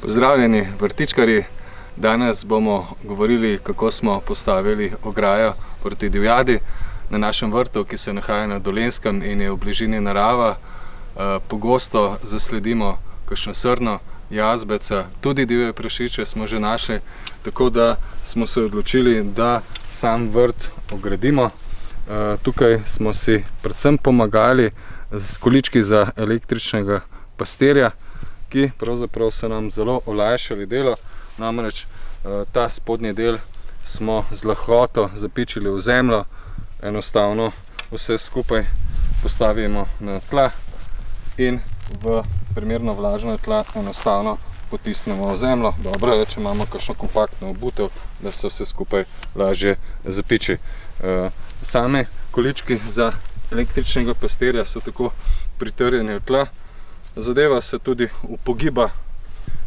Pozdravljeni vrtičkarji! Danes bomo govorili, kako smo postavili ograjo proti divjadi na našem vrtu, ki se nahaja na Dolenjskem in je v bližini narava. Pogosto zasledimo kakšno srno, jazbeca, tudi divje prašiče smo že našli, tako da smo se odločili, da sam vrt ogradimo. Tukaj smo si predvsem pomagali z količki za električnega pastirja, ki pravzaprav so nam zelo olajšali delo. Namreč ta spodnji del smo z lahkoto zapičili v zemljo, enostavno vse skupaj postavimo na tla in v primerno vlažno tla enostavno potisnemo v zemljo. Dobro je, če imamo kakšno kompaktno obutev, da se vse skupaj lažje zapiči. Same količki za električnega pastirja so tako pritrjeni v tla. Zadeva se tudi upogiba.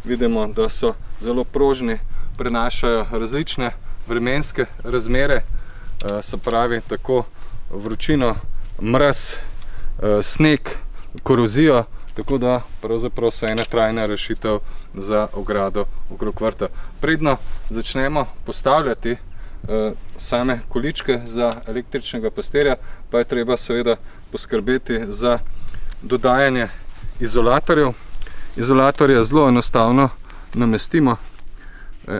Vidimo, da so zelo prožni, prenašajo različne vremenske razmere, se pravi tako vročino, mraz, sneg, korozijo, tako da pravzaprav so ena trajna rešitev za ogrado okrog vrta. Predno začnemo postavljati same količke za električnega pastirja, pa je treba seveda poskrbeti za dodajanje izolatorjev. Izolatorje zelo enostavno namestimo,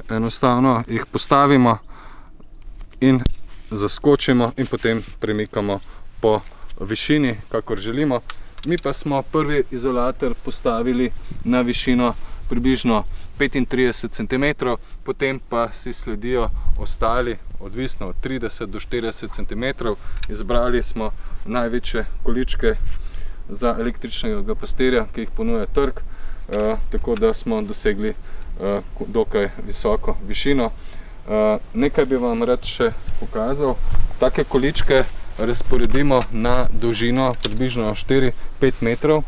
enostavno jih postavimo in zaskočimo in potem premikamo po višini, kakor želimo. Mi pa smo prvi izolator postavili na višino približno 35 cm, potem pa si sledijo ostali, odvisno od 30 do 40 cm. Izbrali smo največje količke za električnega pastirja, ki jih ponuja trg, tako da smo dosegli dokaj visoko višino. Nekaj bi vam rad še pokazal. Take količke razporedimo na dolžino približno 4-5 metrov.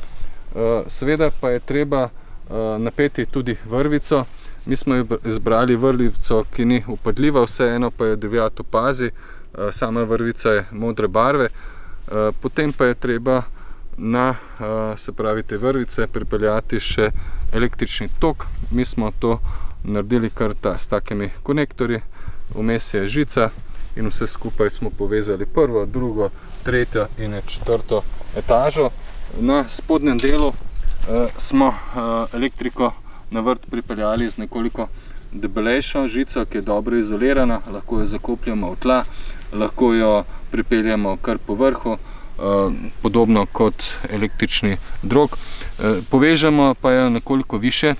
Seveda pa je treba napeti tudi vrvico. Mi smo izbrali vrvico, ki ni vpadljiva, vseeno pa jo divjad opazi. Sama vrvica je modre barve. Potem pa je treba na te vrvice pripeljati še električni tok. Mi smo to naredili kar s takimi konektorji, vmes je žica in vse skupaj smo povezali prvo, drugo, tretjo in četrto etažo. Na spodnjem delu smo elektriko na vrt pripeljali z nekoliko debelejšo žico, ki je dobro izolirana, lahko jo zakopljamo v tla, lahko jo pripeljamo kar po vrhu, podobno kot električni drog. Povežemo pa jo nekoliko više,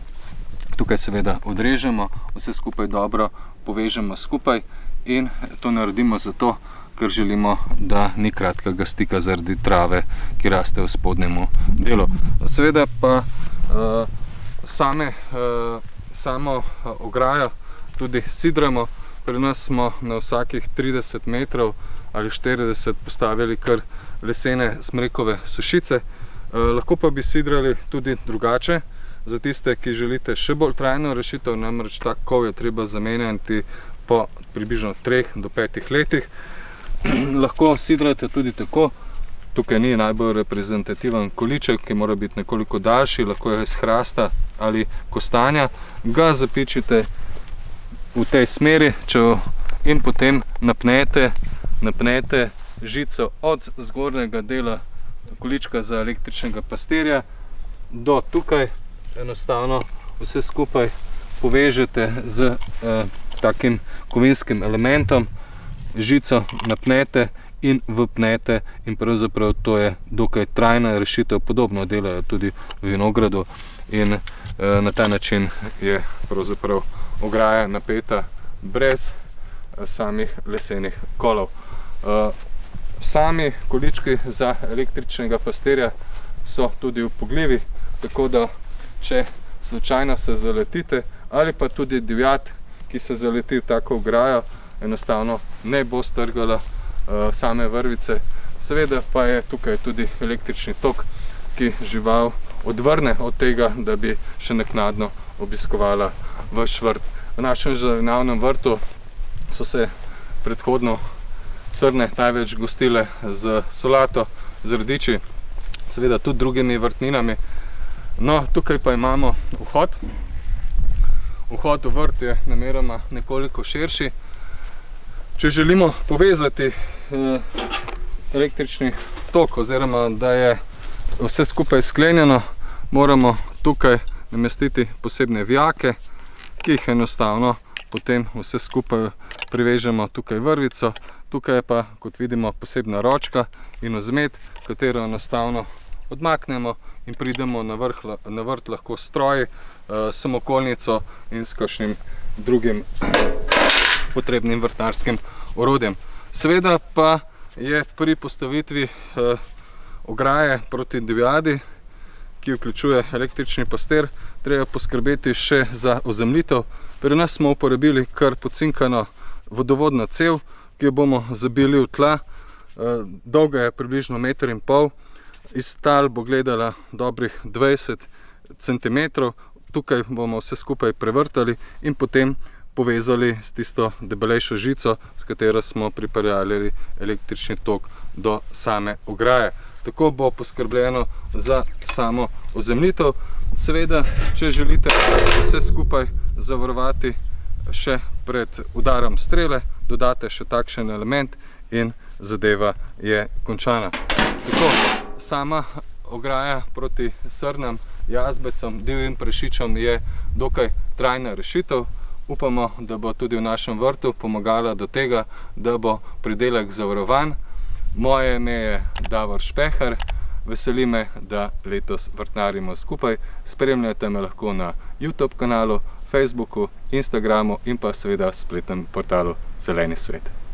tukaj seveda odrežemo, vse skupaj dobro povežemo skupaj in to naredimo zato, ker želimo, da ni kratkega stika zaradi trave, ki raste v spodnjemu delu. Seveda pa samo ograjo tudi sidramo. Pri nas smo na vsakih 30 metrov ali 40 postavili kar lesene smrekove sušice. Lahko pa bi sidrali tudi drugače, za tiste, ki želite še bolj trajno rešitev, namreč tak kov je treba zamenjati po približno 3 do 5 letih. Lahko sidrate tudi tako, tukaj ni najbolj reprezentativen količek, ki mora biti nekoliko daljši, lahko je iz hrasta ali kostanja, ga zapičite v tej smeri in potem napnete žico od zgornjega dela količka za električnega pastirja do tukaj. Enostavno vse skupaj povežete z takim kovinskim elementom, žico napnete in vpnete in pravzaprav to je dokaj trajna rešitev. Podobno delajo tudi v vinogradu in na ta način je pravzaprav ograja napeta brez samih lesenih kolov. Sami količki za električnega pastirja so tudi upogljivi, tako da če slučajno se zaletite ali pa tudi divjad, ki se zaleti v tako ograjo, enostavno ne bo strgala same vrvice. Seveda pa je tukaj tudi električni tok, ki žival odvrne od tega, da bi še naknadno obiskovala vaš vrt. V našem zelenjavnem vrtu so se predhodno srne največ gostile z solato, z radiči, seveda tudi drugimi vrtninami. No, tukaj pa imamo vhod vhod v vrt je namenoma nekoliko širši. Če želimo povezati električni tok oziroma da je vse skupaj sklenjeno, moramo tukaj namestiti posebne vijake, ki jih enostavno potem vse skupaj privežemo tukaj vrvico. Tukaj je pa, kot vidimo, posebna ročka in vzmet, katero enostavno odmaknemo in pridemo na vrt lahko s stroji, samokolnico in s kakšnim drugim potrebnim vrtnarskim orodjem. Seveda pa je pri postavitvi ograje proti divjadi, ki vključuje električni pastir, treba poskrbeti še za ozemljitev. Pri nas smo uporabili kar pocinkano vodovodno cev, ki jo bomo zabili v tla. Dolga je približno 1,5 metra, iz tal bo gledala dobrih 20 cm. Tukaj bomo vse skupaj prevrtali in potem povezali s tisto debelejšo žico, s katero smo pripeljali električni tok do same ograje. Tako bo poskrbljeno za samo ozemljitev. Seveda, če želite vse skupaj zavarovati še pred udarom strele, dodate še takšen element in zadeva je končana. Tako, sama ograja proti srnam, jazbecom, divjim prašičem je dokaj trajna rešitev. Upamo, da bo tudi v našem vrtu pomagala do tega, da bo pridelek zavarovan. Moje ime je Davor Špehar. Veseli me, da letos vrtnarimo skupaj. Spremljate me lahko na YouTube kanalu, Facebooku, Instagramu in pa seveda spletnem portalu Zeleni svet.